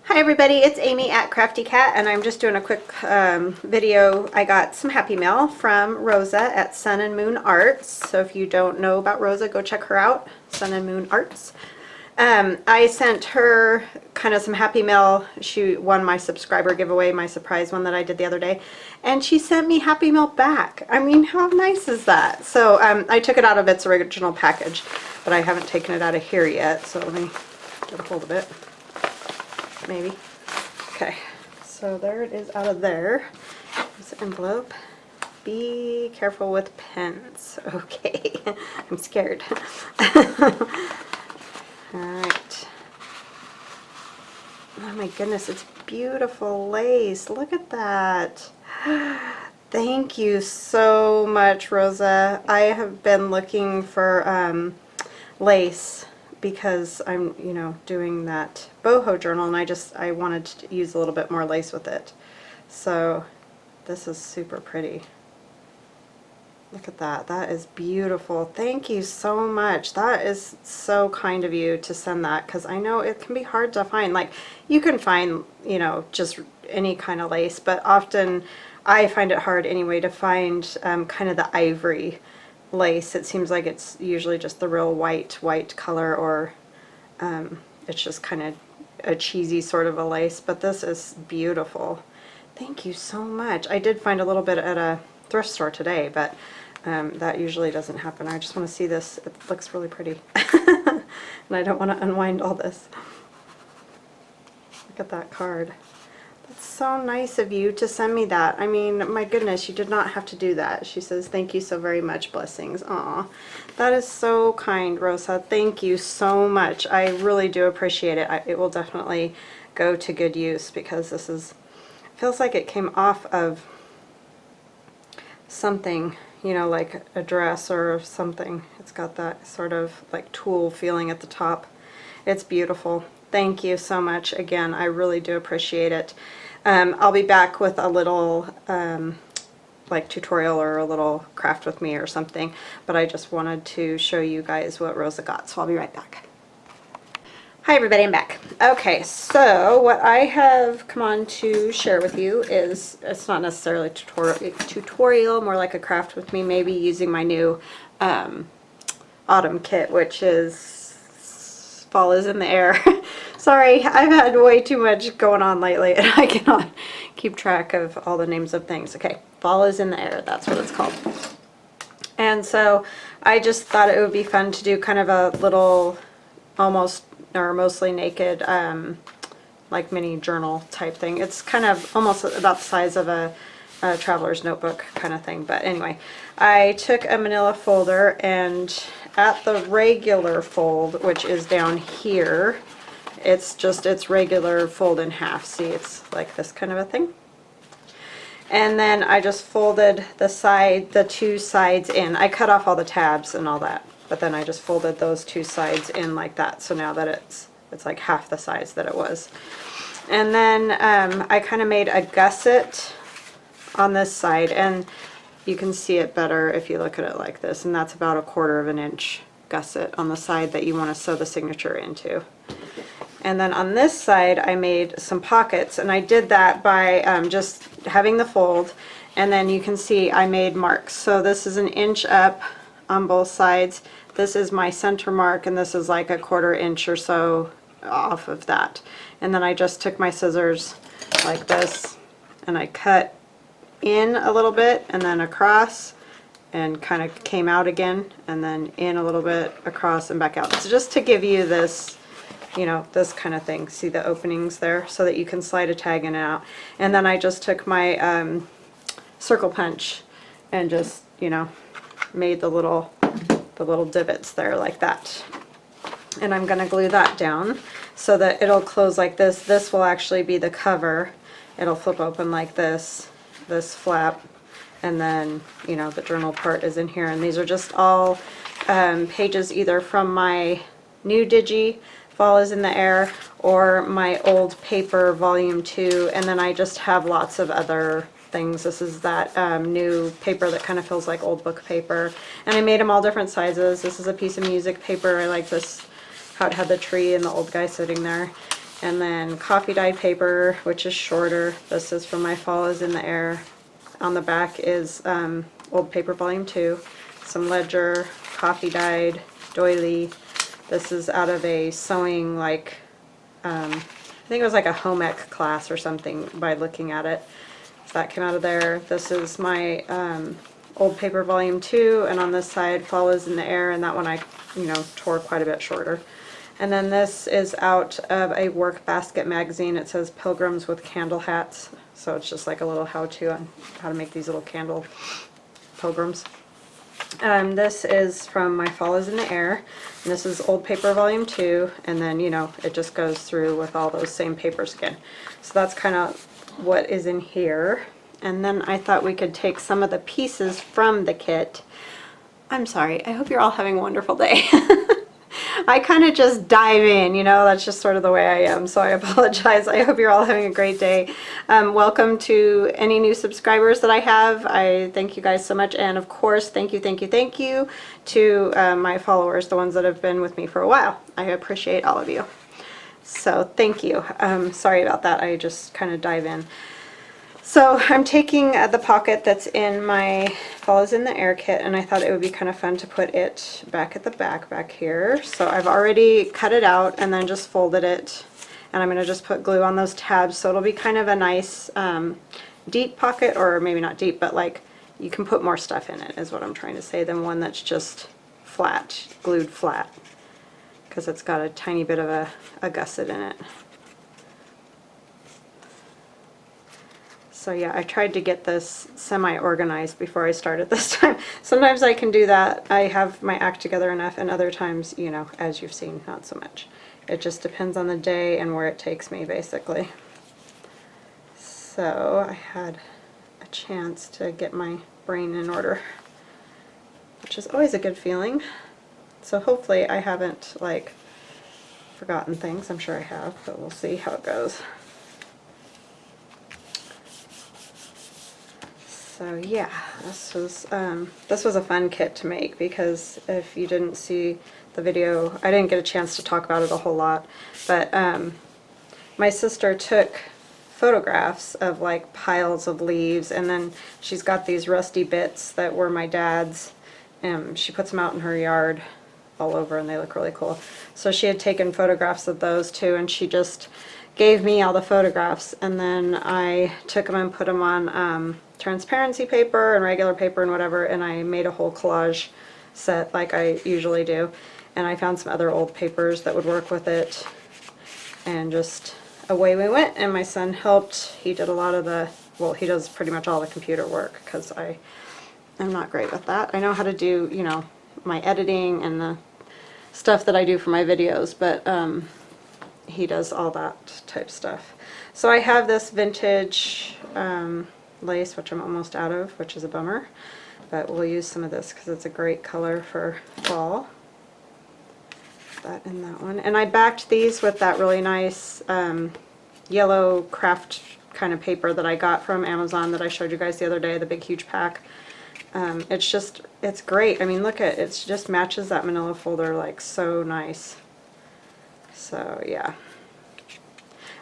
Hi everybody, it's Amy at Crafty Cat, and I'm just doing a quick video. I got some happy mail from Rosa at Sun and Moon Arts. So if you don't know about Rosa, go check her out, Sun and Moon Arts. I sent her kind of some happy mail. She won my subscriber giveaway, my surprise one that I did the other day, and she sent me happy mail back. I mean, how nice is that? So I took it out of its original package, but I haven't taken it out of here yet, so let me get a hold of it. Maybe. Okay, so there it is out of there. There's the envelope. Be careful with pens. Okay, I'm scared. Alright. Oh my goodness, it's beautiful lace. Look at that. Thank you so much, Rosa. I have been looking for lace because I'm, doing that boho journal, and I wanted to use a little bit more lace with it. So this is super pretty. Look at that. That is beautiful. Thank you so much. That is so kind of you to send that, because I know it can be hard to find. Like, you can find, just any kind of lace, but often I find it hard anyway to find kind of the ivory lace. It seems like it's usually just the real white color, or it's just kind of a cheesy sort of a lace, but this is beautiful. Thank you so much. I did find a little bit at a thrift store today, but that usually doesn't happen. I just want to see this. It looks really pretty. And I don't want to unwind all this. Look at that card. That's so nice of you to send me that. I mean, my goodness, you did not have to do that. She says, thank you so very much, blessings. Aw, that is so kind, Rosa. Thank you so much. I really do appreciate it. It will definitely go to good use, because this feels like it came off of something, like a dress or something. It's got that sort of like tulle feeling at the top. It's beautiful. Thank you so much. Again, I really do appreciate it. I'll be back with a little like tutorial or a little craft with me or something, but I just wanted to show you guys what Rosa got, so I'll be right back. Hi everybody, I'm back. Okay, so what I have come on to share with you is, it's not necessarily a tutorial, more like a craft with me, maybe using my new autumn kit, which is Fall is in the Air. Sorry, I've had way too much going on lately, and I cannot keep track of all the names of things. Okay, Fall is in the Air, that's what it's called. And so I just thought it would be fun to do kind of a little, almost or mostly naked, like mini journal type thing. It's kind of almost about the size of a traveler's notebook kind of thing. But anyway, I took a manila folder, and at the regular fold, which is down here, it's regular fold in half. See, it's like this kind of a thing. And then I just folded the two sides in. I cut off all the tabs and all that, but then I just folded those two sides in like that. So now that it's like half the size that it was. And then I kind of made a gusset on this side, and you can see it better if you look at it like this, and that's about 1/4 of an inch gusset on the side that you want to sew the signature into. And then on this side I made some pockets, and I did that by just having the fold, and then you can see I made marks. So this is 1 inch up on both sides. This is my center mark, and this is like 1/4 inch or so off of that. And then I just took my scissors like this, and I cut in a little bit and then across, and kind of came out again, and then in a little bit, across, and back out. So just to give you this, this kind of thing. See the openings there, so that you can slide a tag in and out. And then I just took my circle punch and just, made the little divots there like that. And I'm going to glue that down so that it'll close like this. This will actually be the cover. It'll flip open like this flap, and then, the journal part is in here. And these are just all pages either from my new digi, Fall is in the Air, or my old paper volume 2, and then I just have lots of other things. This is that new paper that kind of feels like old book paper, and I made them all different sizes. This is a piece of music paper. I like this, how it had the tree and the old guy sitting there. And then coffee dyed paper, which is shorter. This is from my Fall is in the Air. On the back is old paper volume 2, some ledger, coffee dyed, doily. This is out of a sewing, like, I think it was like a home ec class or something by looking at it. So that came out of there. This is my old paper volume 2, and on this side, Fall is in the Air, and that one I, tore quite a bit shorter. And then this is out of a work basket magazine. It says Pilgrims with Candle Hats. So it's just like a little how-to on how to make these little candle pilgrims. This is from my Fall is in the Air. And this is old paper volume 2. And then, it just goes through with all those same papers again. So that's kind of what is in here. And then I thought we could take some of the pieces from the kit. I'm sorry. I hope you're all having a wonderful day. I kind of just dive in, that's just sort of the way I am, so I apologize. I hope you're all having a great day. Welcome to any new subscribers that I have. I thank you guys so much, and of course, thank you to my followers, the ones that have been with me for a while. I appreciate all of you. So thank you. Sorry about that, I just kind of dive in. So I'm taking the pocket that's in my Fall is in the Air kit, and I thought it would be kind of fun to put it back at the back here. So I've already cut it out and then just folded it, and I'm going to just put glue on those tabs, so it'll be kind of a nice deep pocket, or maybe not deep, but like you can put more stuff in it is what I'm trying to say, than one that's just flat, glued flat, because it's got a tiny bit of a gusset in it. So yeah, I tried to get this semi-organized before I started this time. Sometimes I can do that. I have my act together enough, and other times, as you've seen, not so much. It just depends on the day and where it takes me, basically. So I had a chance to get my brain in order, which is always a good feeling. So hopefully I haven't, like, forgotten things. I'm sure I have, but we'll see how it goes. So yeah, this was a fun kit to make, because if you didn't see the video, I didn't get a chance to talk about it a whole lot, but my sister took photographs of like piles of leaves, and then she's got these rusty bits that were my dad's, and she puts them out in her yard all over, and they look really cool. So she had taken photographs of those too, and she just gave me all the photographs, and then I took them and put them on transparency paper and regular paper and whatever, and I made a whole collage set like I usually do. And I found some other old papers that would work with it, and just away we went. And my son helped. He did a lot of the, well, he does pretty much all the computer work, because I'm not great with that. I know how to do, my editing and the stuff that I do for my videos, but he does all that type stuff. So I have this vintage lace, which I'm almost out of, which is a bummer, but we'll use some of this because it's a great color for fall. That and that one. And I backed these with that really nice yellow craft kind of paper that I got from Amazon that I showed you guys the other day, the big huge pack. It's great. I mean, look at it. It just matches that manila folder like so nice. So yeah.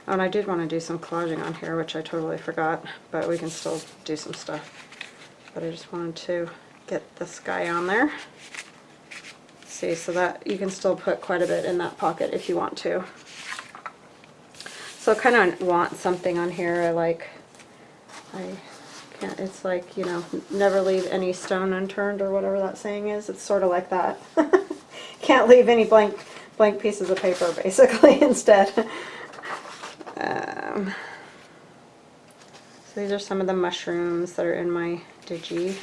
Oh, and I did want to do some collaging on here, which I totally forgot, but we can still do some stuff. But I just wanted to get this guy on there. See, so that you can still put quite a bit in that pocket if you want to. So I kind of want something on here. I can't, it's like, never leave any stone unturned, or whatever that saying is. It's sort of like that. Can't leave any blank pieces of paper, basically, instead. So these are some of the mushrooms that are in my digi.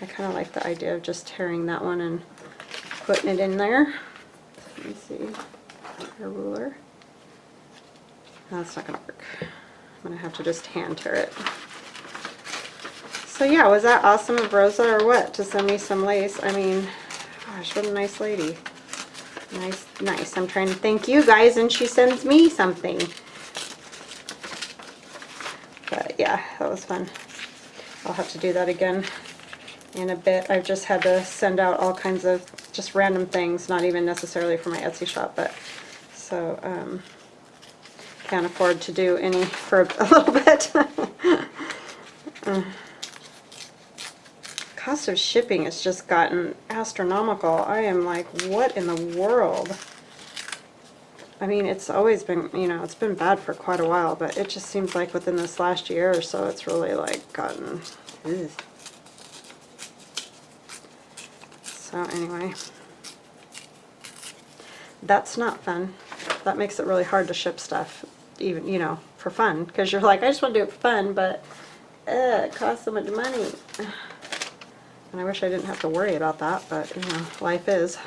I kind of like the idea of just tearing that one and putting it in there. Let me see. A ruler. No, that's not going to work. I'm going to have to just hand tear it. So yeah, was that awesome of Rosa or what, to send me some lace? I mean, gosh, what a nice lady. Nice. I'm trying to thank you guys, and she sends me something. But yeah, that was fun. I'll have to do that again in a bit. I've just had to send out all kinds of just random things, not even necessarily for my Etsy shop, but so can't afford to do any for a little bit. Cost of shipping has just gotten astronomical. I am like, what in the world? I mean, it's always been, you know, it's been bad for quite a while, but it just seems like within this last year or so, it's really like gotten, ugh. So anyway, that's not fun. That makes it really hard to ship stuff, even, you know, for fun, because you're like, I just want to do it for fun, but it costs so much money. And I wish I didn't have to worry about that, but, you know, life is.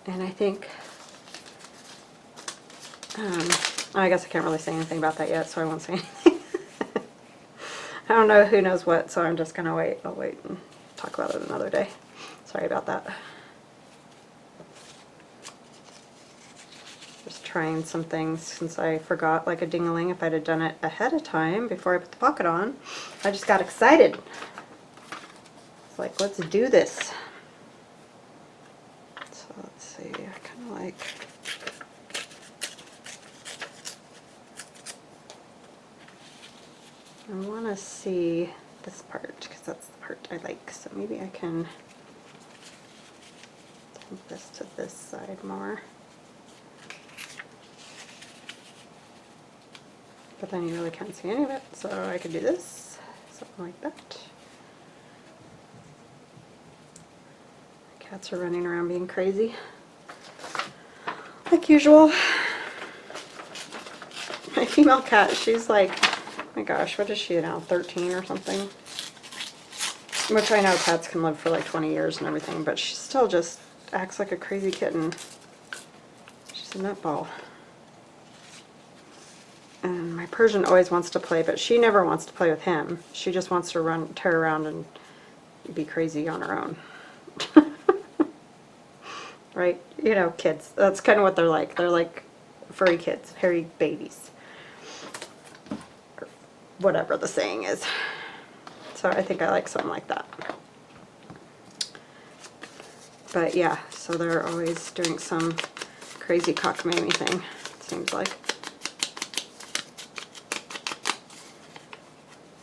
And I think, I guess I can't really say anything about that yet, so I won't say anything. I don't know who knows what, so I'm just going to wait. I'll wait and talk about it another day. Sorry about that. Just trying some things since I forgot like a ding-a-ling. If I'd have done it ahead of time before I put the pocket on, I just got excited. It's like, let's do this. So let's see, I kind of like... I want to see this part because that's the part I like. So maybe I can take this to this side more. But then you really can't see any of it, so I could do this, something like that. Cats are running around being crazy, like usual. My female cat, she's like, oh my gosh, what is she now, 13 or something? Which I know cats can live for like 20 years and everything, but she still just acts like a crazy kitten. She's a nutball. And my Persian always wants to play, but she never wants to play with him. She just wants to tear around and be crazy on her own. Right? You know, kids. That's kind of what they're like. They're like furry kids, hairy babies. Or whatever the saying is. So I think I like something like that. But yeah, so they're always doing some crazy cockamamie thing, it seems like.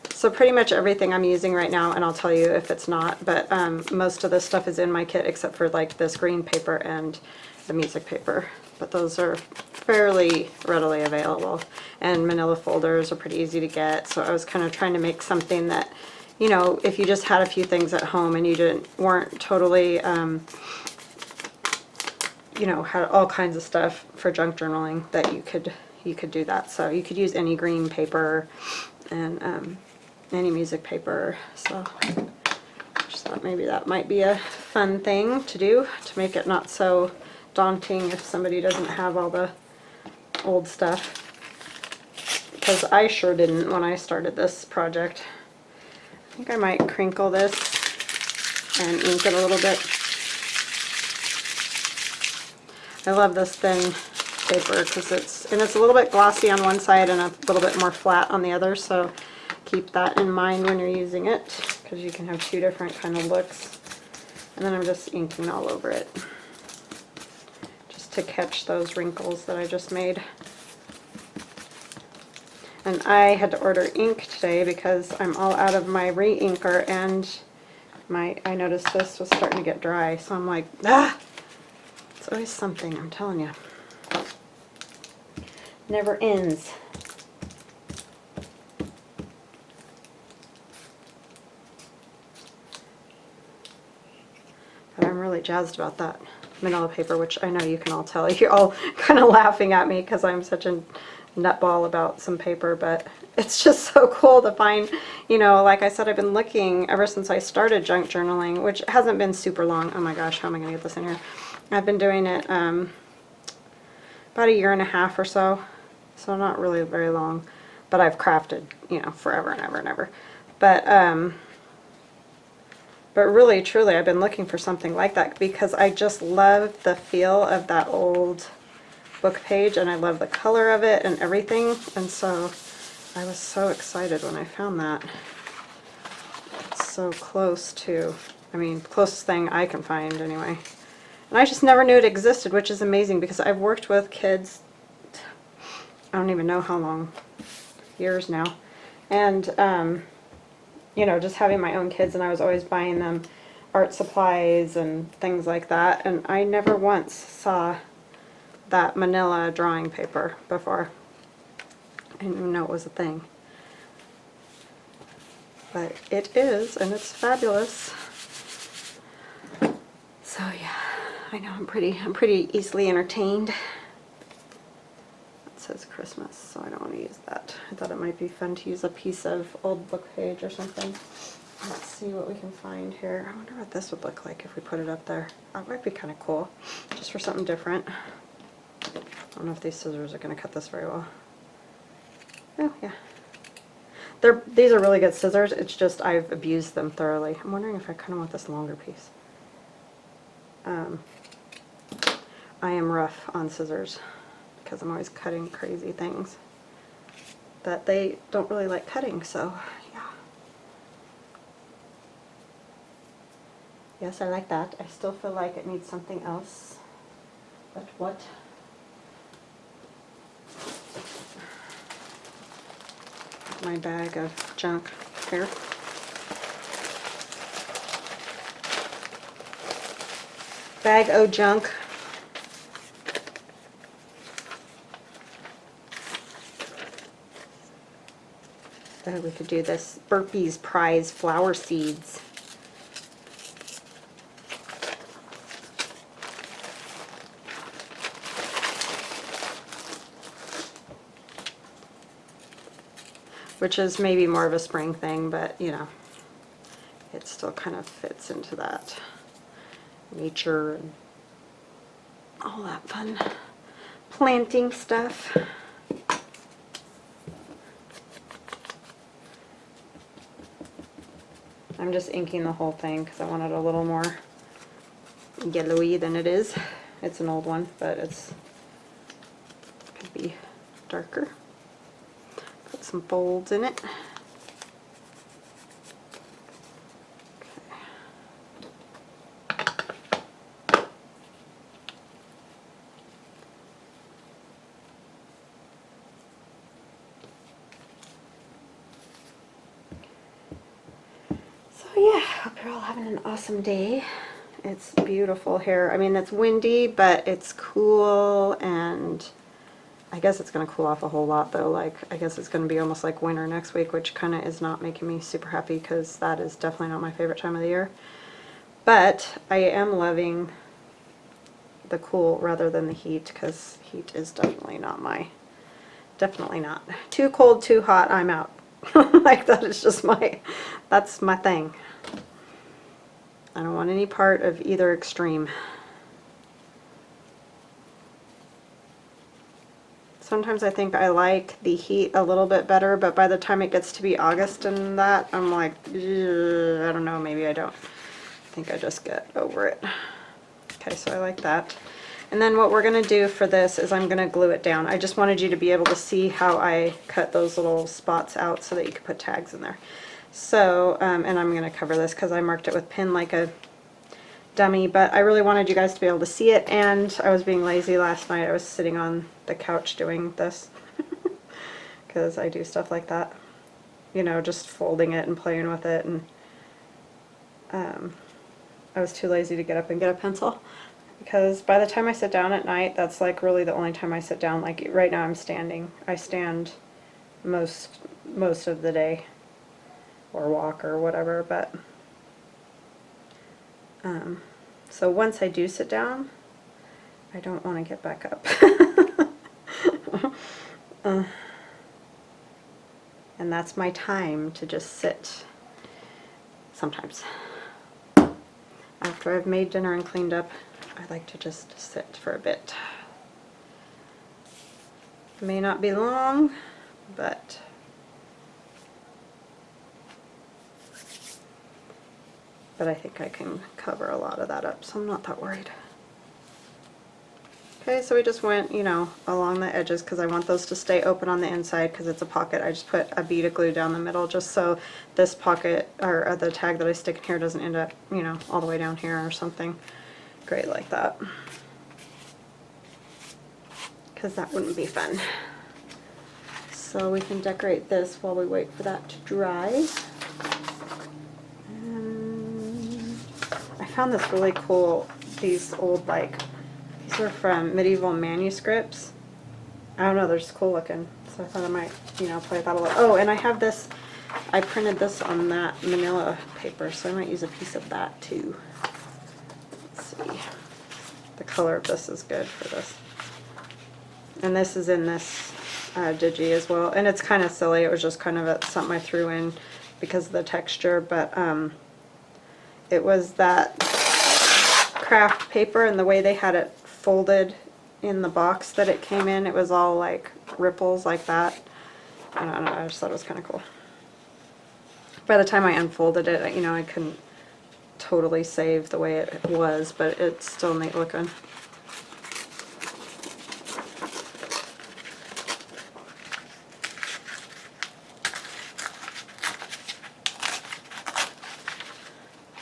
So pretty much everything I'm using right now, and I'll tell you if it's not, but most of this stuff is in my kit except for like this green paper and the music paper. But those are fairly readily available. And manila folders are pretty easy to get. So I was kind of trying to make something that, you know, if you just had a few things at home and you weren't totally, you know, had all kinds of stuff for junk journaling, that you could do that. So you could use any green paper and any music paper. So I just thought maybe that might be a fun thing to do to make it not so daunting if somebody doesn't have all the old stuff. Because I sure didn't when I started this project. I think I might crinkle this and ink it a little bit. I love this thin paper because it's a little bit glossy on one side and a little bit more flat on the other, so keep that in mind when you're using it because you can have two different kind of looks. And then I'm just inking all over it just to catch those wrinkles that I just made. And I had to order ink today because I'm all out of my re-inker, and I noticed this was starting to get dry, so I'm like, ah! It's always something, I'm telling you. Never ends. But I'm really jazzed about that manila paper, which I know you can all tell. You're all kind of laughing at me because I'm such a nutball about some paper, but it's just so cool to find, you know, like I said, I've been looking ever since I started junk journaling, which hasn't been super long. Oh my gosh, how am I going to get this in here? I've been doing it about a year and a half or so, so not really very long, but I've crafted, you know, forever and ever and ever. But really, truly, I've been looking for something like that because I just love the feel of that old book page, and I love the color of it and everything. And so I was so excited when I found that. It's so close to, I mean, closest thing I can find anyway. And I just never knew it existed, which is amazing because I've worked with kids, I don't even know how long, years now. And, you know, just having my own kids, and I was always buying them art supplies and things like that. And I never once saw that manila drawing paper before. I didn't even know it was a thing. But it is, and it's fabulous. So yeah, I know I'm pretty easily entertained. It says Christmas, so I don't want to use that. I thought it might be fun to use a piece of old book page or something. Let's see what we can find here. I wonder what this would look like if we put it up there. That might be kind of cool, just for something different. I don't know if these scissors are going to cut this very well. Oh, yeah. These are really good scissors. It's just I've abused them thoroughly. I'm wondering if I kind of want this longer piece. I am rough on scissors because I'm always cutting crazy things that they don't really like cutting, so yeah. Yes, I like that. I still feel like it needs something else. But what? My bag of junk here. Bag o' junk. Oh, we could do this Burpee's Prize flower seeds. Which is maybe more of a spring thing, but you know, it still kind of fits into that nature and all that fun planting stuff. I'm just inking the whole thing because I want it a little more yellowy than it is. It's an old one, but it's could be darker. Put some folds in it. Yeah, hope you're all having an awesome day. It's beautiful here. I mean, it's windy, but it's cool, and I guess it's going to cool off a whole lot, though. Like, I guess it's going to be almost like winter next week, which kind of is not making me super happy because that is definitely not my favorite time of the year. But I am loving the cool rather than the heat, because heat is definitely not definitely not. Too cold, too hot, I'm out. Like, that is just that's my thing. I don't want any part of either extreme. Sometimes I think I like the heat a little bit better, but by the time it gets to be August and that, I'm like, I don't know, maybe I don't. I think I just get over it. Okay, so I like that. And then what we're going to do for this is I'm going to glue it down. I just wanted you to be able to see how I cut those little spots out so that you could put tags in there. So, and I'm going to cover this because I marked it with pin like a dummy, but I really wanted you guys to be able to see it, and I was being lazy last night. I was sitting on the couch doing this because I do stuff like that. You know, just folding it and playing with it, and I was too lazy to get up and get a pencil. Because by the time I sit down at night, that's like really the only time I sit down. Like right now I'm standing. I stand most of the day, or walk or whatever, but so once I do sit down, I don't want to get back up. And that's my time to just sit sometimes. After I've made dinner and cleaned up, I like to just sit for a bit. It may not be long, but I think I can cover a lot of that up, so I'm not that worried. Okay, so we just went, you know, along the edges because I want those to stay open on the inside because it's a pocket. I just put a bead of glue down the middle just so this pocket, or the tag that I stick in here, doesn't end up, you know, all the way down here or something great like that. Because that wouldn't be fun. So we can decorate this while we wait for that to dry. And I found this really cool, these old, like, these are from medieval manuscripts. I don't know, they're just cool looking. So I thought I might, you know, play with that a little. Oh, and I have this, I printed this on that manila paper, so I might use a piece of that too. Let's see. The color of this is good for this. And this is in this digi as well. And it's kind of silly. It was just kind of something I threw in because of the texture. But it was that craft paper and the way they had it folded in the box that it came in. It was all like ripples like that. I don't know. I just thought it was kind of cool. By the time I unfolded it, you know, I couldn't totally save the way it was, but it's still neat looking.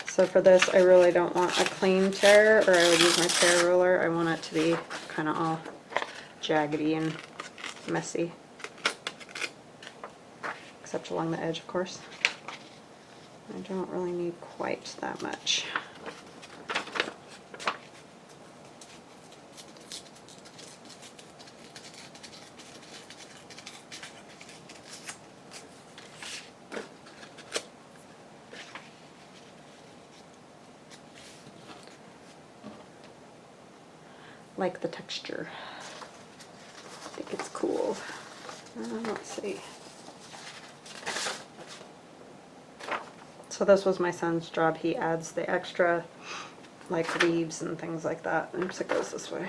So for this, I really don't want a clean tear, or I would use my tear ruler. I want it to be kind of all jaggedy and messy. Except along the edge, of course. I don't really need quite that much. Like the texture. I think it's cool. Let's see. So this was my son's job. He adds the extra like leaves and things like that. Oops, it goes this way.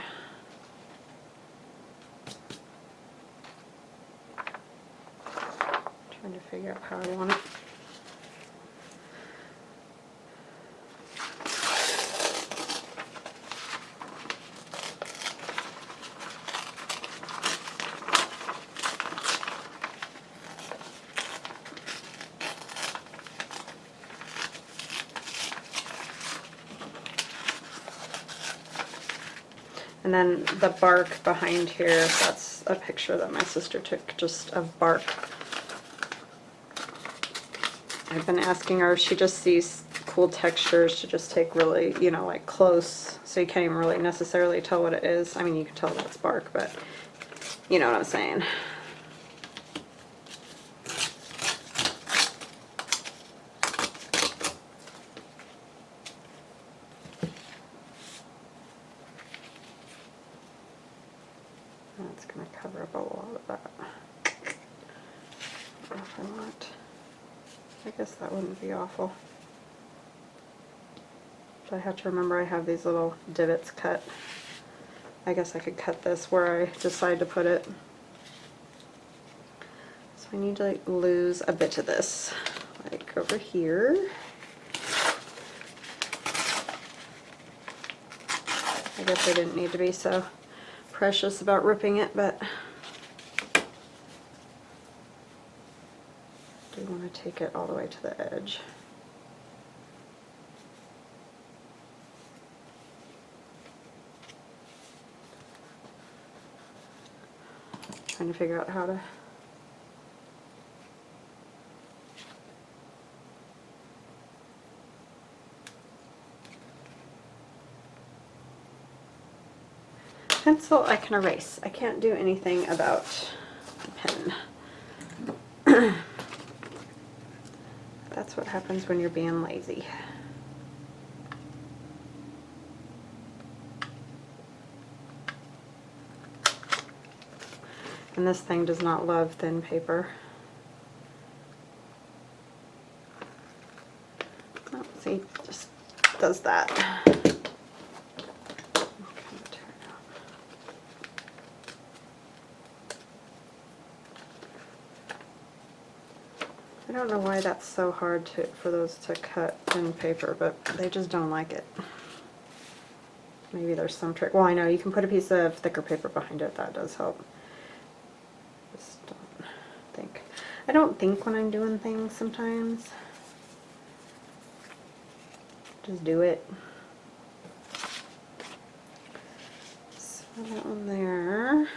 Trying to figure out how I want it. And then the bark behind here, that's a picture that my sister took just of bark. I've been asking her if she just sees cool textures to just take really, you know, like close, so you can't even really necessarily tell what it is. I mean, you can tell that's bark, but you know what I'm saying. That's going to cover up a lot of that. I don't know if I want. I guess that wouldn't be awful. But I have to remember I have these little divots cut. I guess I could cut this where I decide to put it. So I need to like lose a bit of this, like over here. I guess I didn't need to be so precious about ripping it, but I do want to take it all the way to the edge. Trying to figure out how to pencil I can erase. I can't do anything about the pen. That's what happens when you're being lazy. And this thing does not love thin paper. Oh, see, just does that. I don't know why that's so hard for those to cut in paper, but they just don't like it. maybe there's some trick. Well, I know you can put a piece of thicker paper behind it. That does help. Just don't think. I don't think when I'm doing things sometimes. Just do it. So that one there.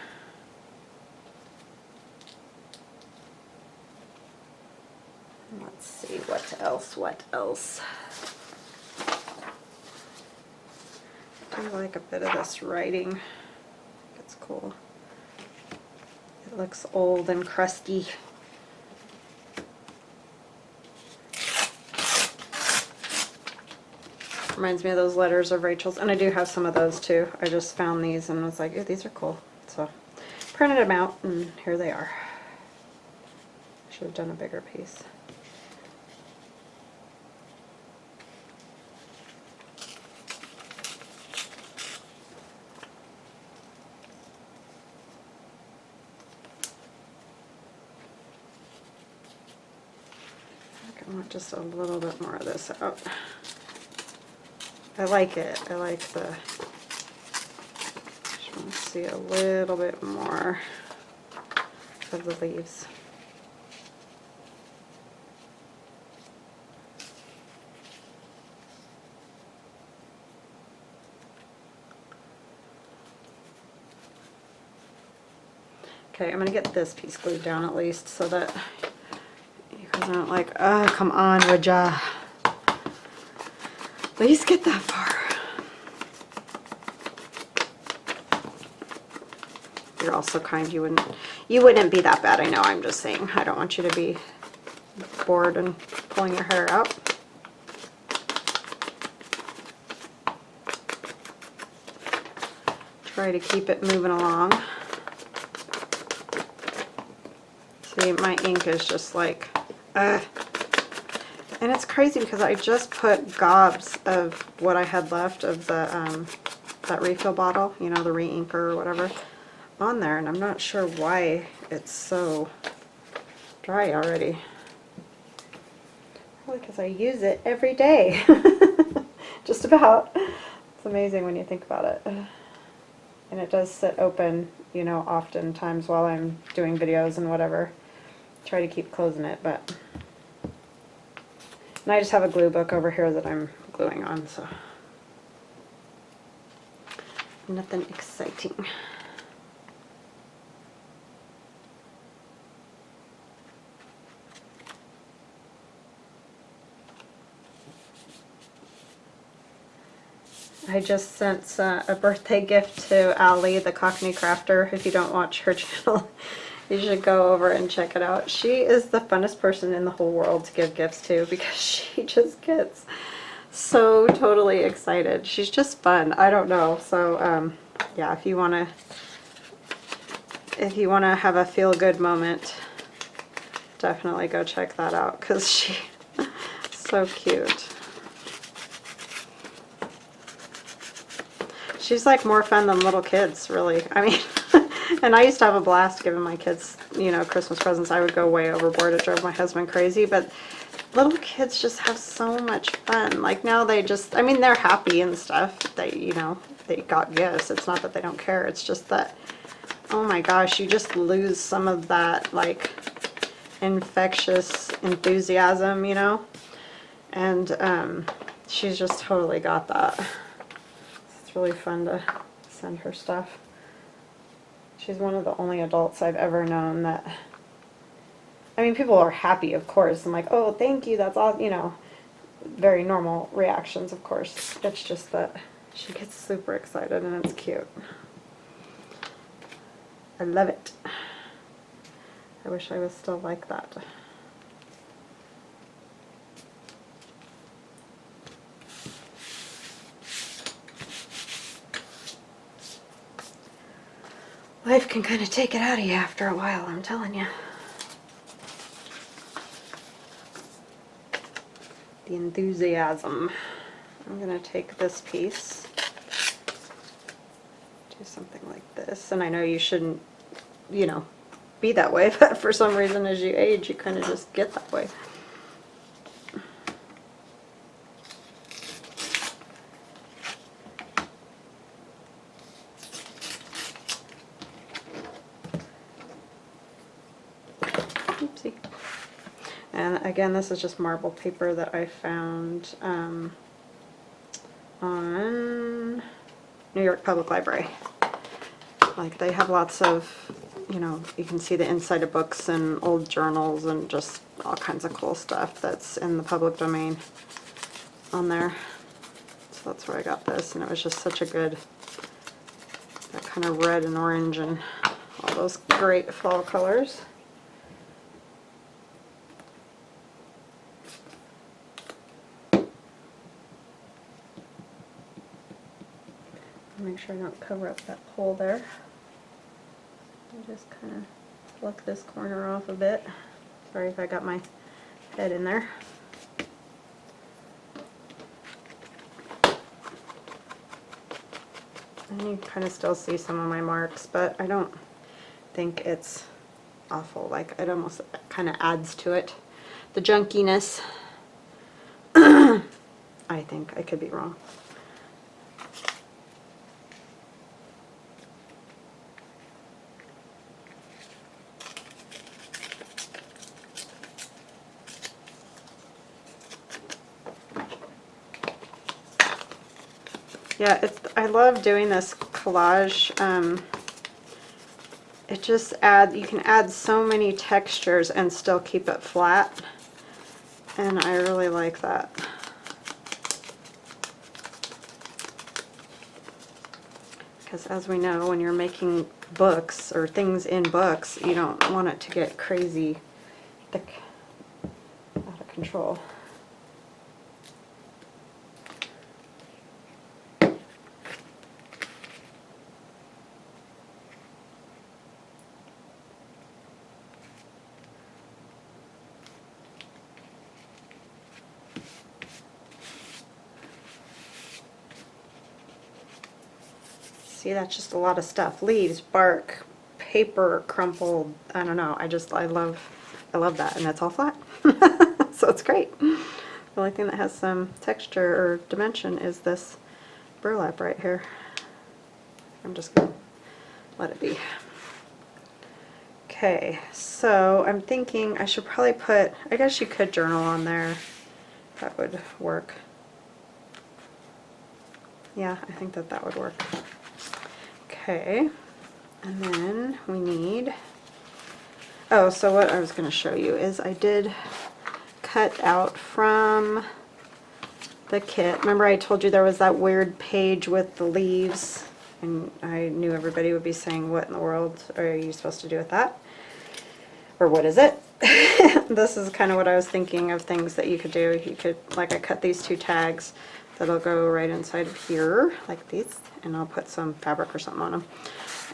Let's see, what else? I do like a bit of this writing. It's cool. It looks old and crusty. Reminds me of those letters of Rachel's, and I do have some of those too. I just found these and was like, oh, these are cool. So printed them out, and here they are. Should have done a bigger piece. I want just a little bit more of this out. I like it. I like the, just want to see a little bit more of the leaves. Okay, I'm going to get this piece glued down at least so that you guys aren't like, oh, come on, would ya? At least get that far. You're also kind. You wouldn't be that bad. I know. I'm just saying. I don't want you to be bored and pulling your hair out. Try to keep it moving along. See, my ink is just like, ugh. And it's crazy because I just put gobs of what I had left of the that refill bottle, you know, the re-inker or whatever, on there, and I'm not sure why it's so dry already. Probably because I use it every day. Just about. It's amazing when you think about it. And it does sit open, you know, oftentimes while I'm doing videos and whatever. Try to keep closing it, but... And I just have a glue book over here that I'm gluing on, so... Nothing exciting. I just sent a birthday gift to Allie, the Cockney Crafter. If you don't watch her channel, you should go over and check it out. She is the funnest person in the whole world to give gifts to because she just gets so totally excited. She's just fun. I don't know. So yeah, if you wanna have a feel-good moment, definitely go check that out because she's so cute. She's like more fun than little kids, really. I mean, and I used to have a blast giving my kids, you know, Christmas presents. I would go way overboard. It drove my husband crazy, but little kids just have so much fun. Like now they just, I mean, they're happy and stuff. They, you know, they got gifts. It's not that they don't care. It's just that, oh my gosh, you just lose some of that, like, infectious enthusiasm, you know? And she's just totally got that. It's really fun to send her stuff. She's one of the only adults I've ever known that, I mean, people are happy, of course. I'm like, oh, thank you, that's all, you know, very normal reactions, of course. It's just that she gets super excited and it's cute. I love it. I wish I was still like that. Life can kind of take it out of you after a while, I'm telling you. The enthusiasm. I'm going to take this piece, do something like this, and I know you shouldn't, you know, be that way, but for some reason as you age, you kind of just get that way. Oopsie. And again, this is just marble paper that I found on New York Public Library. Like, they have lots of, you know, you can see the inside of books and old journals and just all kinds of cool stuff that's in the public domain on there. So that's where I got this, and it was just such a good, that kind of red and orange and all those great fall colors. Make sure I don't cover up that hole there. I just kind of pluck this corner off a bit. Sorry if I got my head in there. And you kind of still see some of my marks, but I don't think it's awful. Like, it almost kind of adds to it, the junkiness. I think. I could be wrong. Yeah, I love doing this collage. It just you can add so many textures and still keep it flat, and I really like that. Because as we know, when you're making books or things in books, you don't want it to get crazy thick, out of control. See, that's just a lot of stuff. Leaves, bark, paper crumpled. I don't know. I love that, and it's all flat. So it's great. The only thing that has some texture or dimension is this burlap right here. I'm just gonna let it be. Okay, so I'm thinking I should probably put, I guess you could journal on there. That would work. Yeah, I think that would work. Okay, and then we need, oh, so what I was going to show you is I did cut out from the kit. Remember I told you there was that weird page with the leaves, and I knew everybody would be saying, what in the world are you supposed to do with that? Or what is it? This is kind of what I was thinking of, things that you could do. You could, like, I cut these two tags that'll go right inside of here, like these, and I'll put some fabric or something on them.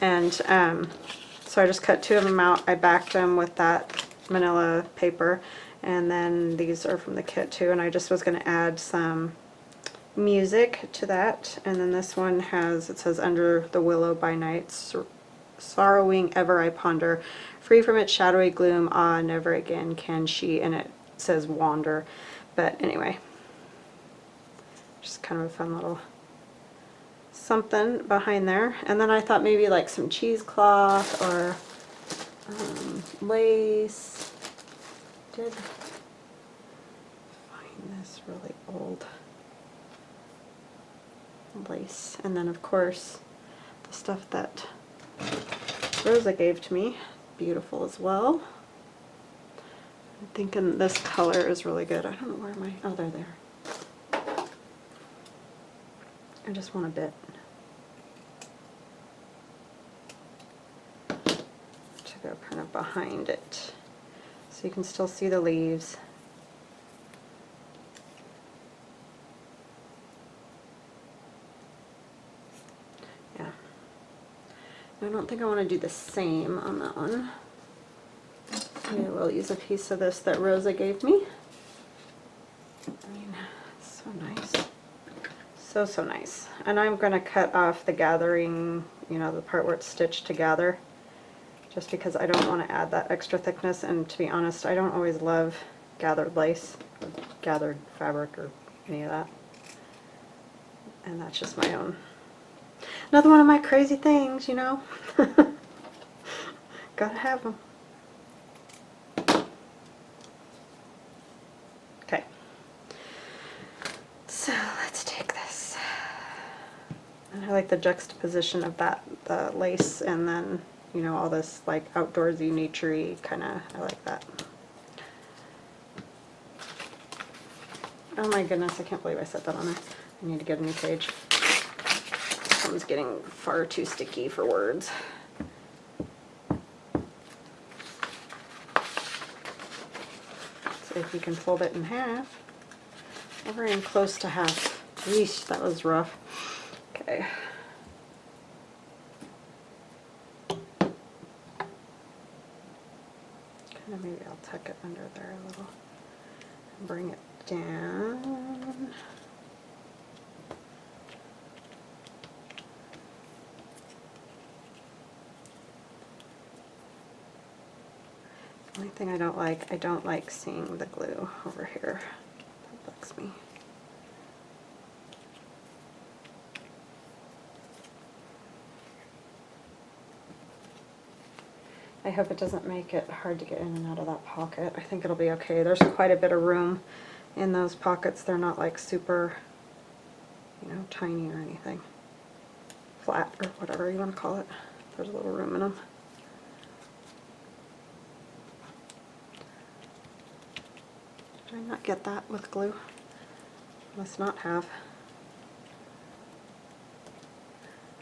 And so I just cut two of them out. I backed them with that manila paper, and then these are from the kit too, and I just was going to add some music to that. And then this one has, it says, under the willow by night, sorrowing ever I ponder, free from its shadowy gloom, ah, never again can she, and it says wander. But anyway, just kind of a fun little something behind there. And then I thought maybe like some cheesecloth or lace. Did find this really old lace. And then of course the stuff that Rosa gave to me, beautiful as well. I'm thinking this color is really good. I don't know where my, oh, they're there. I just want a bit to go kind of behind it, so you can still see the leaves. Yeah. I don't think I want to do the same on that one. I will use a piece of this that Rosa gave me. I mean, it's so nice. So nice. And I'm going to cut off the gathering, you know, the part where it's stitched together, just because I don't want to add that extra thickness. And to be honest, I don't always love gathered lace or gathered fabric or any of that. And that's just my own, another one of my crazy things, you know. Gotta have them. I like the juxtaposition of that, the lace, and then, you know, all this like outdoorsy, naturey kind of, I like that. Oh my goodness, I can't believe I set that on there. I need to get a new page. This one's getting far too sticky for words. So if you can fold it in half, we're in close to half. Yeesh, that was rough. Okay. Kind of maybe I'll tuck it under there a little. Bring it down. The only thing I don't like seeing the glue over here. That bugs me. I hope it doesn't make it hard to get in and out of that pocket. I think it'll be okay. There's quite a bit of room in those pockets. They're not like super, you know, tiny or anything. Flat or whatever you want to call it. There's a little room in them. Did I not get that with glue? Must not have.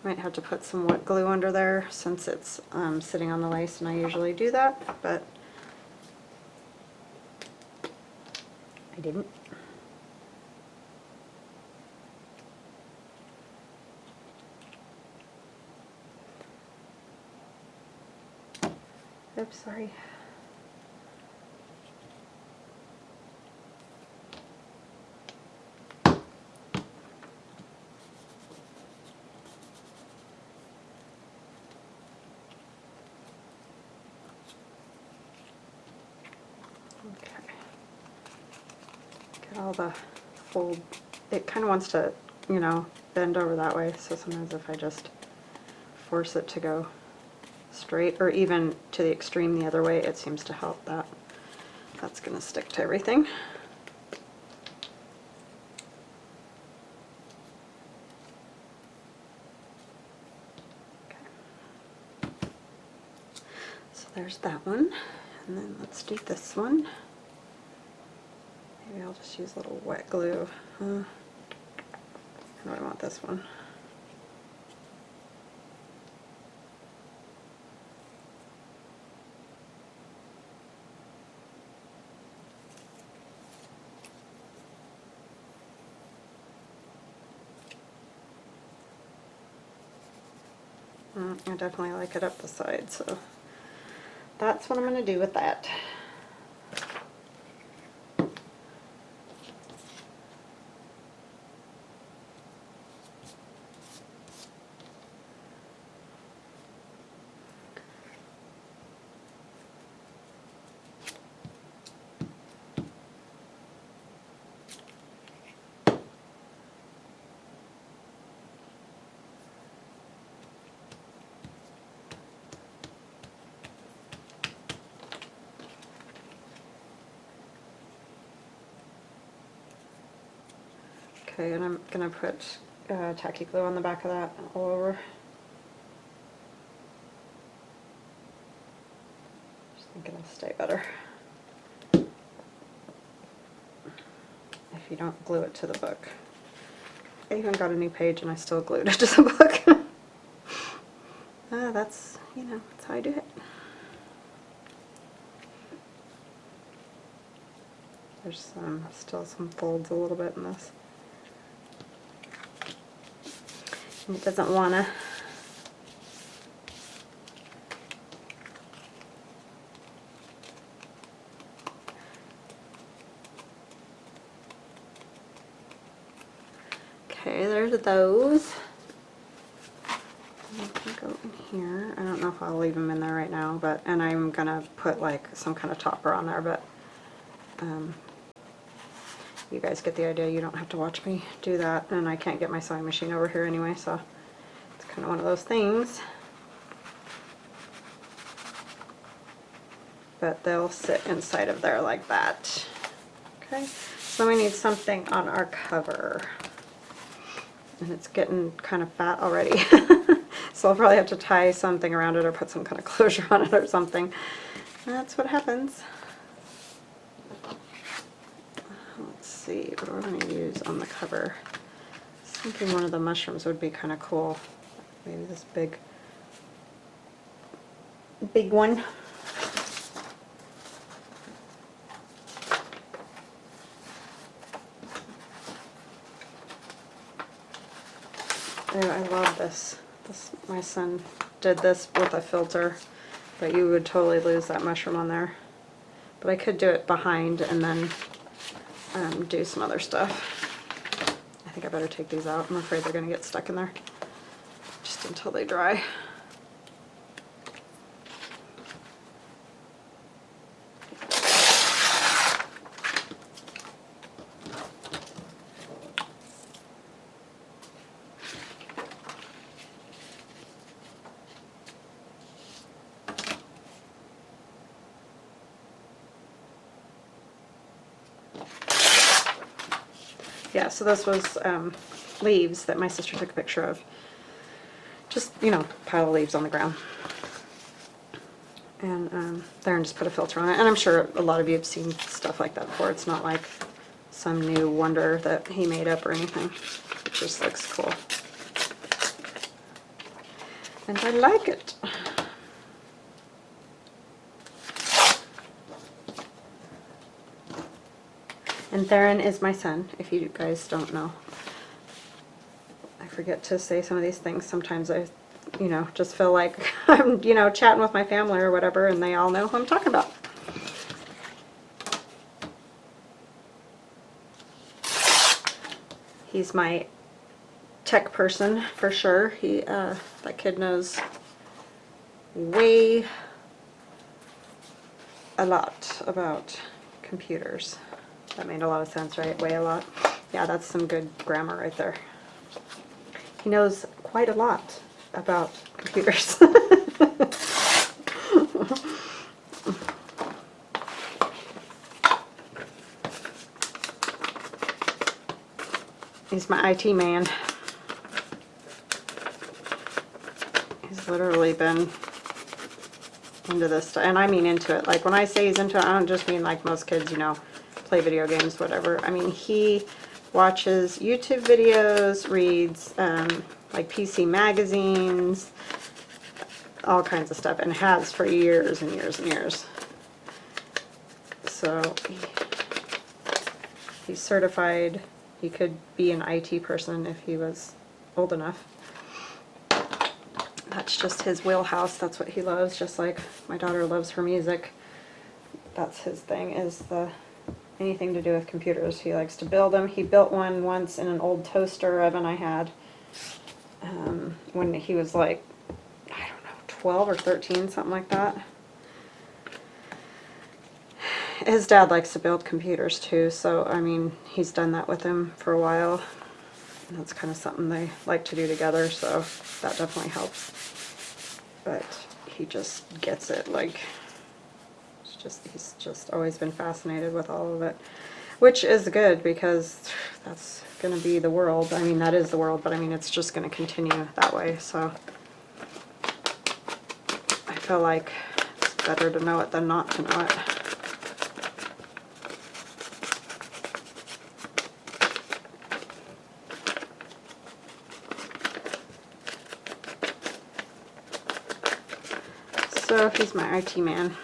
Might have to put some wet glue under there since it's sitting on the lace, and I usually do that, but I didn't. Oops, sorry. All the fold, it kind of wants to, you know, bend over that way, so sometimes if I just force it to go straight or even to the extreme the other way, it seems to help that. That's going to stick to everything. Okay. So there's that one, and then let's do this one. Maybe I'll just use a little wet glue. How do I want this one? I definitely like it up the side, so that's what I'm going to do with that. Okay, and I'm going to put tacky glue on the back of that all over. Just think it'll stay better if you don't glue it to the book. I even got a new page and I still glued it to the book. That's, you know, that's how I do it. There's still some folds a little bit in this. And it doesn't want to. Okay, there's those. I can go in here. I don't know if I'll leave them in there right now, but and I'm gonna put like some kind of topper on there, but you guys get the idea. You don't have to watch me do that, and I can't get my sewing machine over here anyway, so it's kind of one of those things. But they'll sit inside of there like that. Okay, so we need something on our cover. and it's getting kind of fat already. So I'll probably have to tie something around it or put some kind of closure on it or something. That's what happens. Let's see, what am I going to use on the cover? I was thinking one of the mushrooms would be kind of cool. Maybe this big one. Oh, I love this. My son did this with a filter, but you would totally lose that mushroom on there. But I could do it behind and then do some other stuff. I think I better take these out. I'm afraid they're going to get stuck in there just until they dry. Yeah, so this was leaves that my sister took a picture of. Just, you know, pile of leaves on the ground. And there, and just put a filter on it. And I'm sure a lot of you have seen stuff like that before. It's not like some new wonder that he made up or anything. It just looks cool. And I like it. And Theron is my son, if you guys don't know. I forget to say some of these things. Sometimes I, you know, just feel like I'm, you know, chatting with my family or whatever, and they all know who I'm talking about. He's my tech person for sure. That kid knows way a lot about computers. That made a lot of sense, right? Way a lot. Yeah, that's some good grammar right there. He knows quite a lot about computers. He's my IT man. He's literally been into this stuff, and I mean into it. Like when I say he's into it, I don't just mean like most kids, you know, play video games, whatever. I mean, he watches YouTube videos, reads like PC magazines, all kinds of stuff, and has for years and years and years. So he's certified. He could be an IT person if he was old enough. That's just his wheelhouse. That's what he loves, just like my daughter loves her music. That's his thing, is anything to do with computers. He likes to build them. He built one once in an old toaster oven I had when he was like, I don't know, 12 or 13, something like that. His dad likes to build computers too, so I mean, he's done that with him for a while. And that's kind of something they like to do together, so that definitely helps. But he just gets it, like, he's just always been fascinated with all of it, which is good because that's going to be the world. I mean, that is the world, but I mean, it's just going to continue that way, so I feel like it's better to know it than not to know it. So he's my IT man.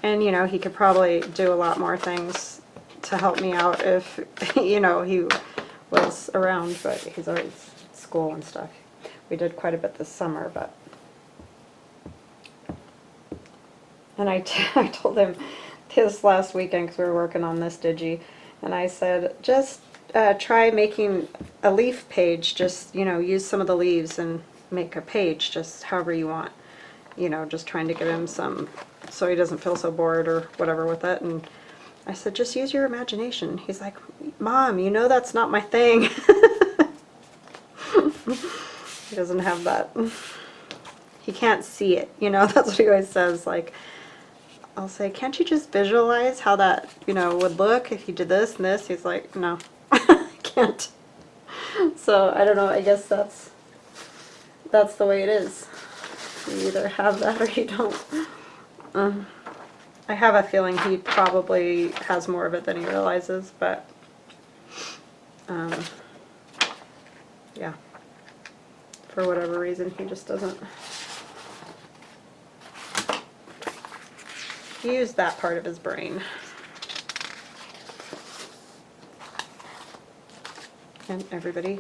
And, you know, he could probably do a lot more things to help me out if, you know, he was around, but he's always at school and stuff. We did quite a bit this summer, but... And I told him this last weekend, because we were working on this digi, and I said, just try making a leaf page, just, you know, use some of the leaves and make a page, just however you want. You know, just trying to give him some, so he doesn't feel so bored or whatever with it. And I said, just use your imagination. He's like, Mom, you know that's not my thing. He doesn't have that. He can't see it, you know, that's what he always says, like, I'll say, can't you just visualize how that, you know, would look if you did this and this? He's like, no, I can't. So I don't know, I guess that's the way it is. You either have that or you don't. I have a feeling he probably has more of it than he realizes, but yeah, for whatever reason he just doesn't use that part of his brain. And everybody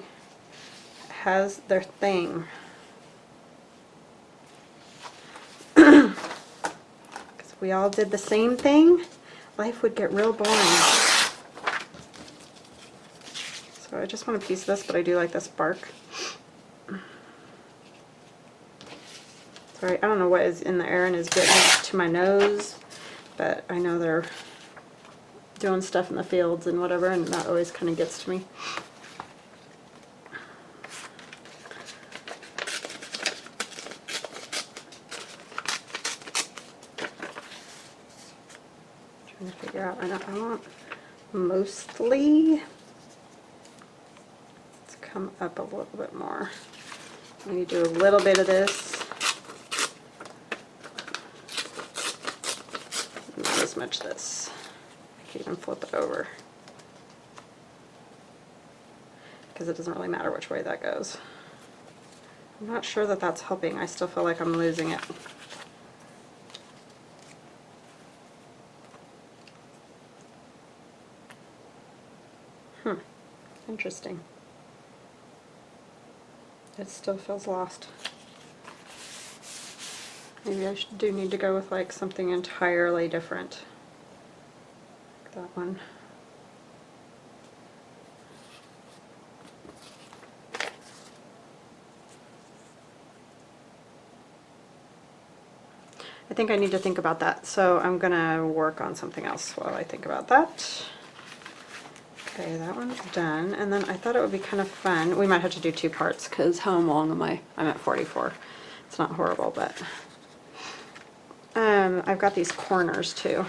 has their thing. Because if we all did the same thing, life would get real boring. So I just want a piece of this, but I do like this bark. Sorry, I don't know what is in the air and is getting to my nose, but I know they're doing stuff in the fields and whatever, and that always kind of gets to me. Trying to figure out, I want mostly, let's come up a little bit more. Maybe do a little bit of this. Not as much this. I can even flip it over. Because it doesn't really matter which way that goes. I'm not sure that that's helping. I still feel like I'm losing it. Interesting. It still feels lost. Maybe I do need to go with like something entirely different. Like that one. I think I need to think about that, so I'm gonna work on something else while I think about that. Okay, that one's done, and then I thought it would be kind of fun. We might have to do two parts, because how long am I? I'm at 44. It's not horrible, but I've got these corners too.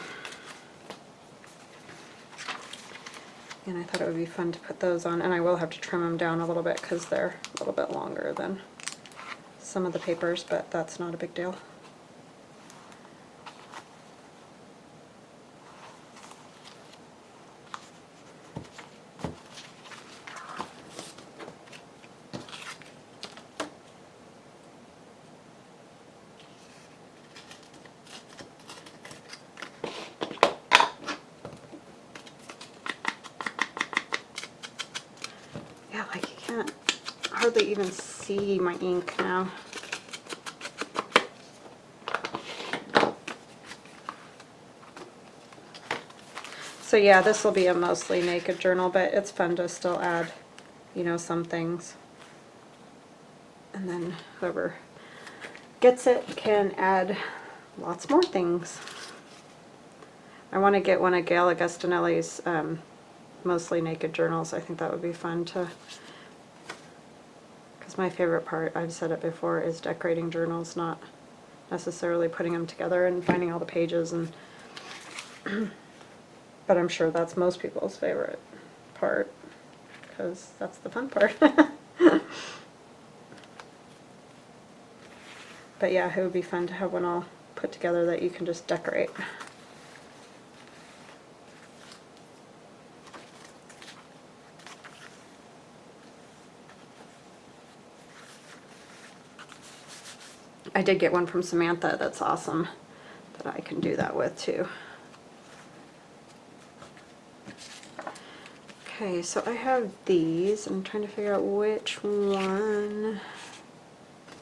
And I thought it would be fun to put those on, and I will have to trim them down a little bit because they're a little bit longer than some of the papers, but that's not a big deal. Yeah, like you can't hardly even see my ink now. So yeah, this will be a mostly naked journal, but it's fun to still add, you know, some things. And then whoever gets it can add lots more things. I want to get one of Gayle Augustinelli's mostly naked journals. I think that would be fun to, because my favorite part, I've said it before, is decorating journals, not necessarily putting them together and finding all the pages, and but I'm sure that's most people's favorite part, because that's the fun part. But yeah, it would be fun to have one all put together that you can just decorate. I did get one from Samantha that's awesome that I can do that with too. Okay, so I have these. I'm trying to figure out which one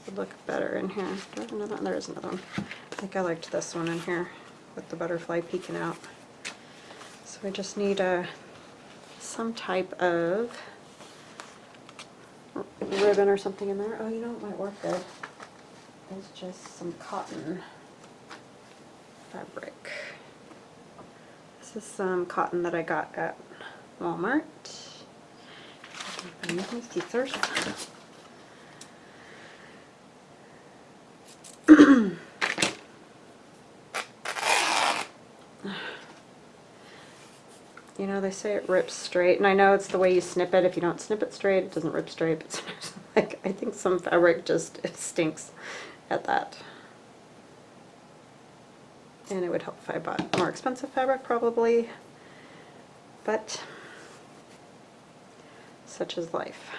would look better in here. Do I have another one? There is another one. I think I liked this one in here with the butterfly peeking out. So I just need some type of ribbon or something in there. Oh, you know what might work good? It's just some cotton fabric. This is some cotton that I got at Walmart. I'm using scissors. You know, they say it rips straight, and I know it's the way you snip it. If you don't snip it straight, it doesn't rip straight, but sometimes, like, I think some fabric just, it stinks at that. And it would help if I bought more expensive fabric, probably, but such is life.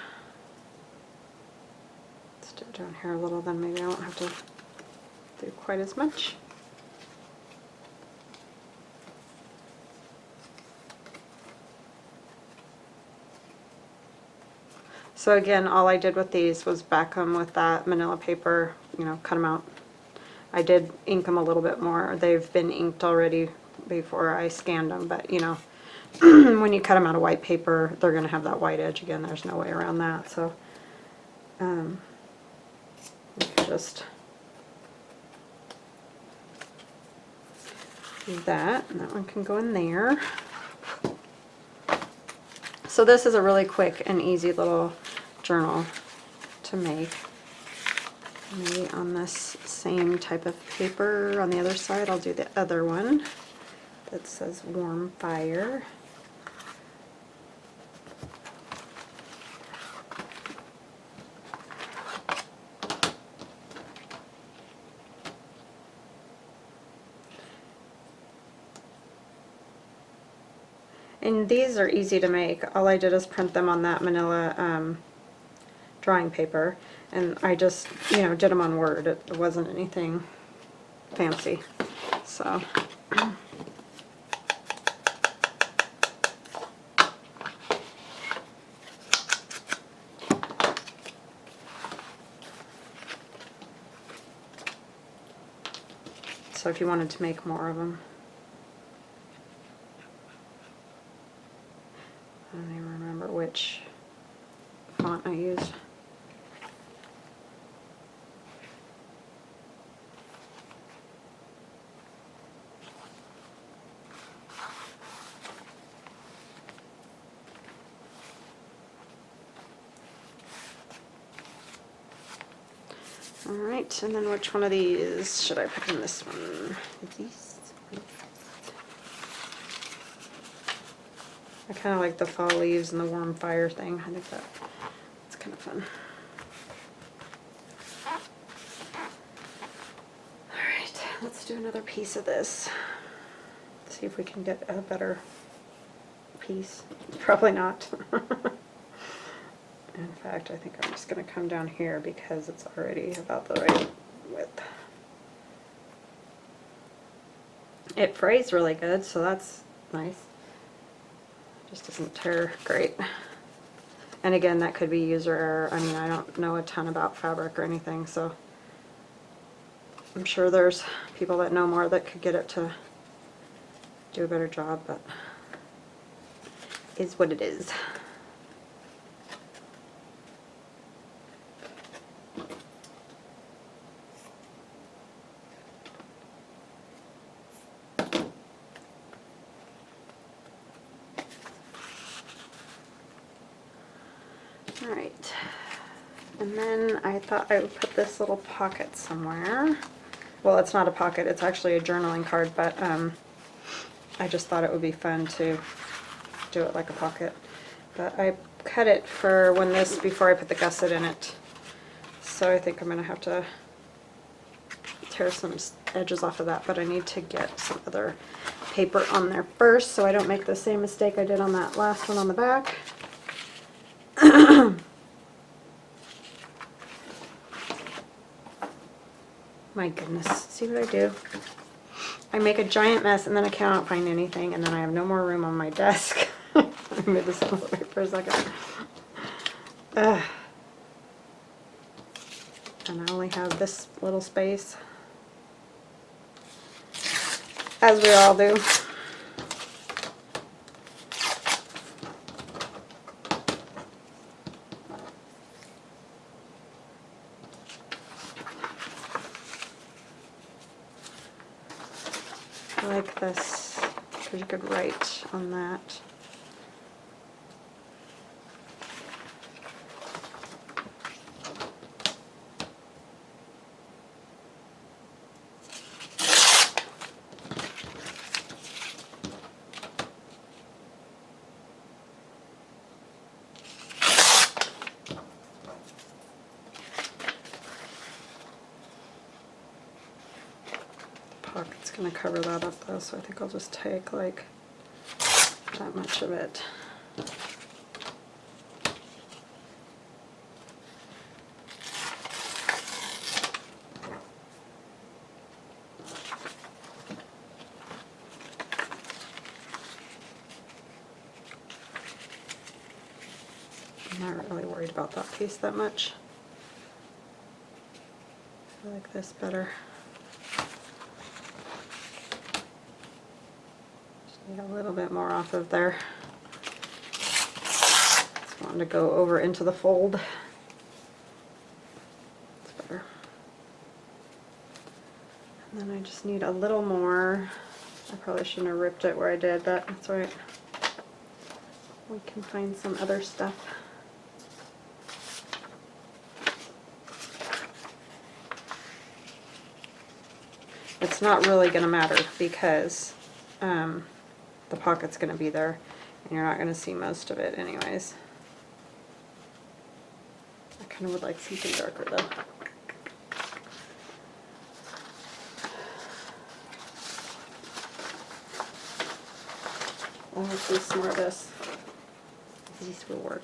Let's do it down here a little, then maybe I won't have to do quite as much. So again, all I did with these was back them with that manila paper, you know, cut them out. I did ink them a little bit more. They've been inked already before I scanned them, but you know, when you cut them out of white paper, they're going to have that white edge again. There's no way around that. So you can just do that, and that one can go in there. So this is a really quick and easy little journal to make. Maybe on this same type of paper on the other side, I'll do the other one that says warm fire. And these are easy to make. All I did is print them on that manila drawing paper, and I just, you know, did them on Word. It wasn't anything fancy. So if you wanted to make more of them. I don't even remember which font I used. Alright, and then which one of these should I put in this one? These? I kind of like the fall leaves and the warm fire thing. I think that's kind of fun. Alright, let's do another piece of this. See if we can get a better piece. Probably not. In fact, I think I'm just going to come down here because it's already about the right width. It frays really good, so that's nice. Just doesn't tear great. And again, that could be user error. I mean, I don't know a ton about fabric or anything, so I'm sure there's people that know more that could get it to do a better job, but it is what it is. Alright, and then I thought I would put this little pocket somewhere. Well, it's not a pocket, it's actually a journaling card, but I just thought it would be fun to do it like a pocket. But I cut it for when this, before I put the gusset in it. So I think I'm going to have to tear some edges off of that, but I need to get some other paper on there first so I don't make the same mistake I did on that last one on the back. My goodness, see what I do? I make a giant mess and then I cannot find anything, and then I have no more room on my desk. Let me move this out of the way for a second. And I only have this little space, as we all do. I like this because you could write on that. pocket's going to cover that up though, so I think I'll just take like that much of it. I'm not really worried about that piece that much. I like this better. Just need a little bit more off of there. Just wanting to go over into the fold. It's better. And then I just need a little more. I probably shouldn't have ripped it where I did, but that's all right. We can find some other stuff. It's not really going to matter because the pocket's going to be there and you're not going to see most of it anyways. I kind of would like something darker though. Let's do some more of this. These will work.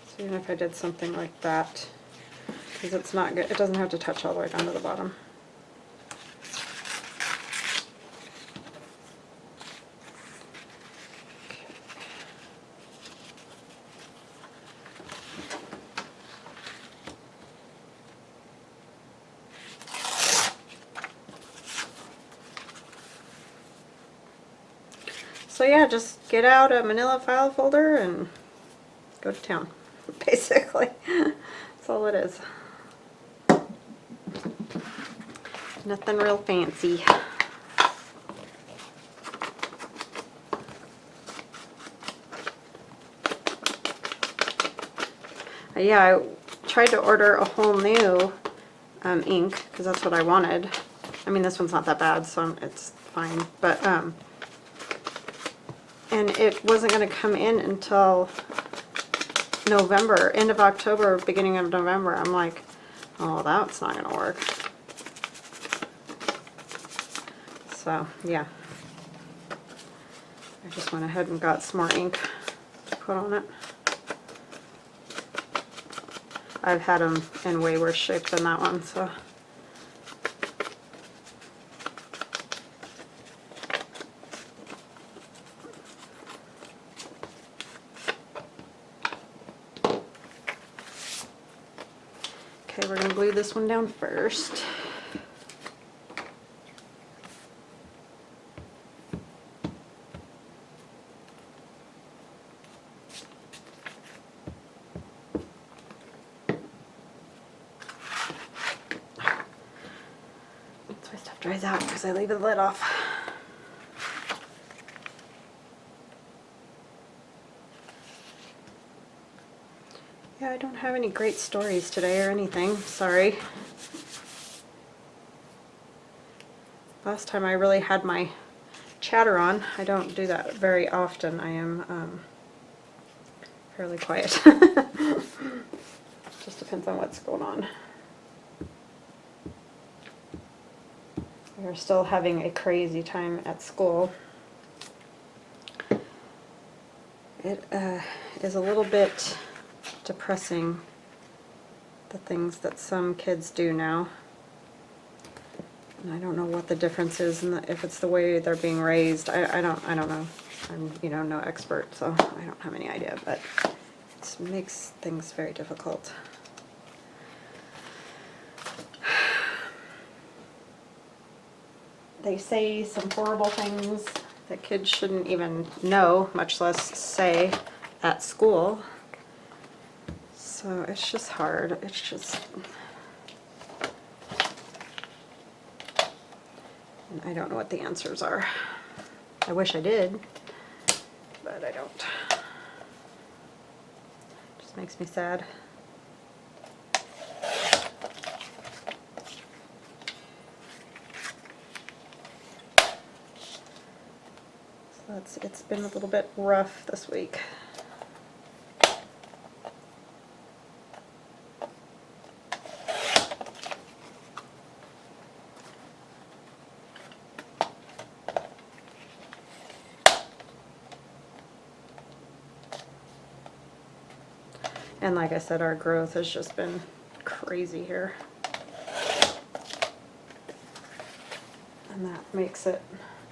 So even if I did something like that, because it's not good, it doesn't have to touch all the way down to the bottom. So yeah, just get out a manila file folder and go to town, basically. That's all it is. Nothing real fancy. Yeah, I tried to order a whole new ink because that's what I wanted. I mean, this one's not that bad, so it's fine. But and it wasn't going to come in until November, end of October, beginning of November. I'm like, oh, that's not going to work. So yeah, I just went ahead and got some more ink to put on it. I've had them in way worse shape than that one, so. Okay, we're going to glue this one down first. That's why stuff dries out, because I leave the lid off. Yeah, I don't have any great stories today or anything, sorry. Last time I really had my chatter on. I don't do that very often. I am fairly quiet. Just depends on what's going on. We're still having a crazy time at school. It is a little bit depressing, the things that some kids do now. And I don't know what the difference is, and if it's the way they're being raised. I don't know. I'm no expert, so I don't have any idea. But it makes things very difficult. They say some horrible things that kids shouldn't even know, much less say at school. So it's just hard. It's just... And I don't know what the answers are. I wish I did, but I don't. Just makes me sad. So it's been a little bit rough this week. And like I said, our growth has just been crazy here. And that makes it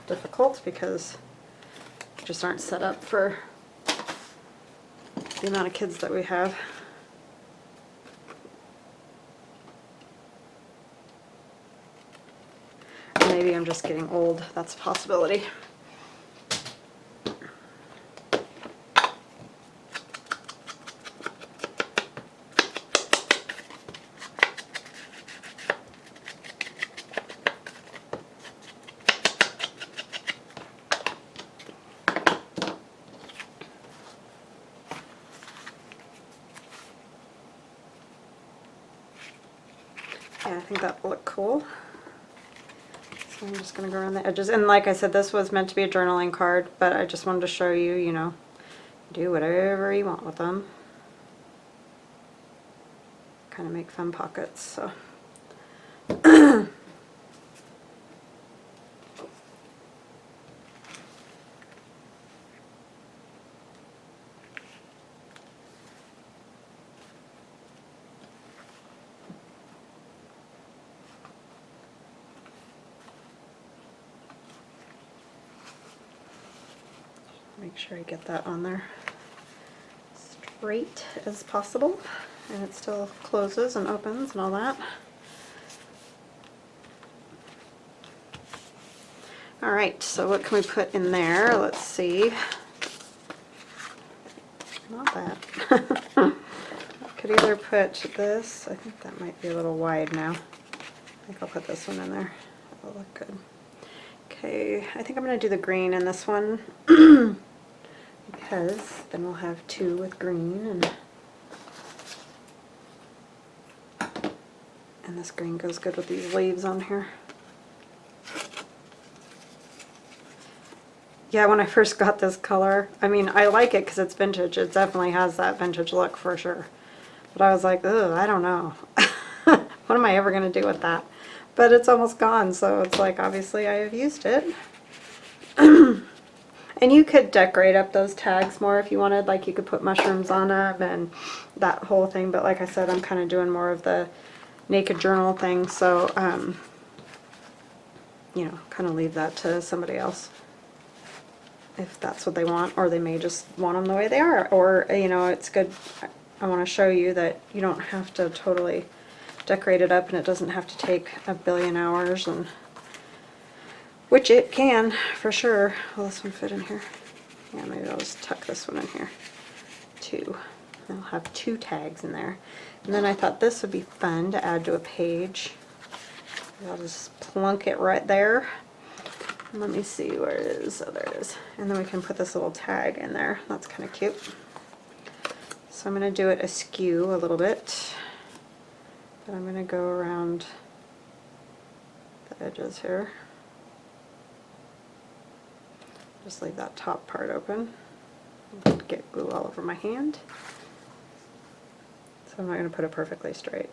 difficult because we just aren't set up for the amount of kids that we have. Or maybe I'm just getting old. That's a possibility. Yeah, I think that will look cool. So I'm just going to go around the edges. And like I said, this was meant to be a journaling card, but I just wanted to show you, you know, do whatever you want with them. Kind of make fun pockets, so. Make sure I get that on there straight as possible, and it still closes and opens and all that. Alright, so what can we put in there? Let's see. Not that. I could either put this, I think that might be a little wide now. I think I'll put this one in there. That'll look good. Okay, I think I'm going to do the green in this one because then we'll have two with green, and this green goes good with these leaves on here. Yeah, when I first got this color, I mean, I like it because it's vintage. It definitely has that vintage look for sure. But I was like, ugh, I don't know. What am I ever going to do with that? But it's almost gone, so it's like, obviously I have used it. And you could decorate up those tags more if you wanted. Like, you could put mushrooms on them and that whole thing. But like I said, I'm kind of doing more of the naked journal thing. So, you know, kind of leave that to somebody else if that's what they want. Or they may just want them the way they are. Or, you know, it's good. I want to show you that you don't have to totally decorate it up, and it doesn't have to take a billion hours, and which it can for sure. Will this one fit in here? Yeah, maybe I'll just tuck this one in here. Two. I'll have two tags in there. And then I thought this would be fun to add to a page. I'll just plunk it right there. And let me see where it is. Oh, there it is. And then we can put this little tag in there. That's kind of cute. So I'm going to do it askew a little bit. But I'm going to go around the edges here. Just leave that top part open. Get glue all over my hand. So I'm not going to put it perfectly straight.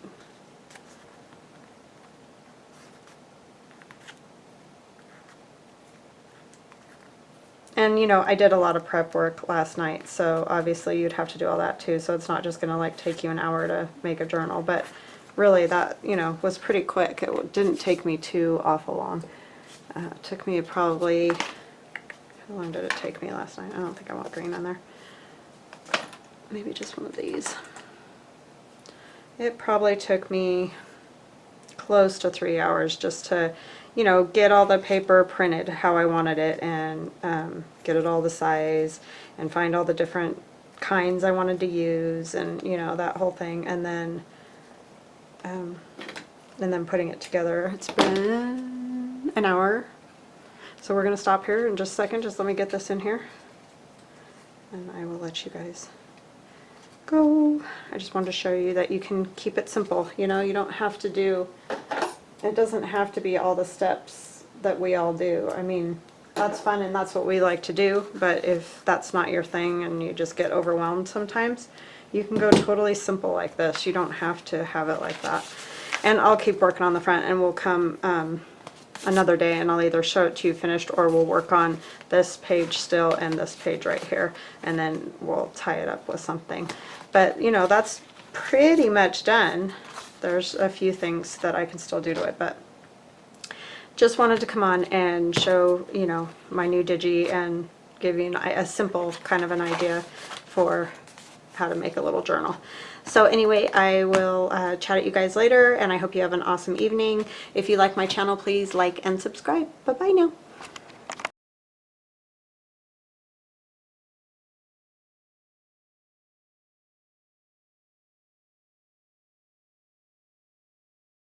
And you know, I did a lot of prep work last night, so obviously you'd have to do all that too, so it's not just going to like take you an hour to make a journal, but really that, you know, was pretty quick. It didn't take me too awful long. It took me probably, how long did it take me last night? I don't think I want green on there. Maybe just one of these. It probably took me close to 3 hours just to, you know, get all the paper printed how I wanted it, and get it all the size, and find all the different kinds I wanted to use, and you know, that whole thing, and then putting it together. It's been an hour. So we're going to stop here in just a second. Just let me get this in here, and I will let you guys go. I just wanted to show you that you can keep it simple. You know, you don't have to do, it doesn't have to be all the steps that we all do. I mean, that's fun and that's what we like to do. But if that's not your thing and you just get overwhelmed sometimes, you can go totally simple like this. You don't have to have it like that. And I'll keep working on the front, and we'll come another day and I'll either show it to you finished, or we'll work on this page still and this page right here, and then we'll tie it up with something. But you know, that's pretty much done. There's a few things that I can still do to it, but just wanted to come on and show, you know, my new digi and give you a simple kind of an idea for how to make a little journal. So anyway, I will chat at you guys later, and I hope you have an awesome evening. If you like my channel, please like and subscribe. Bye-bye now.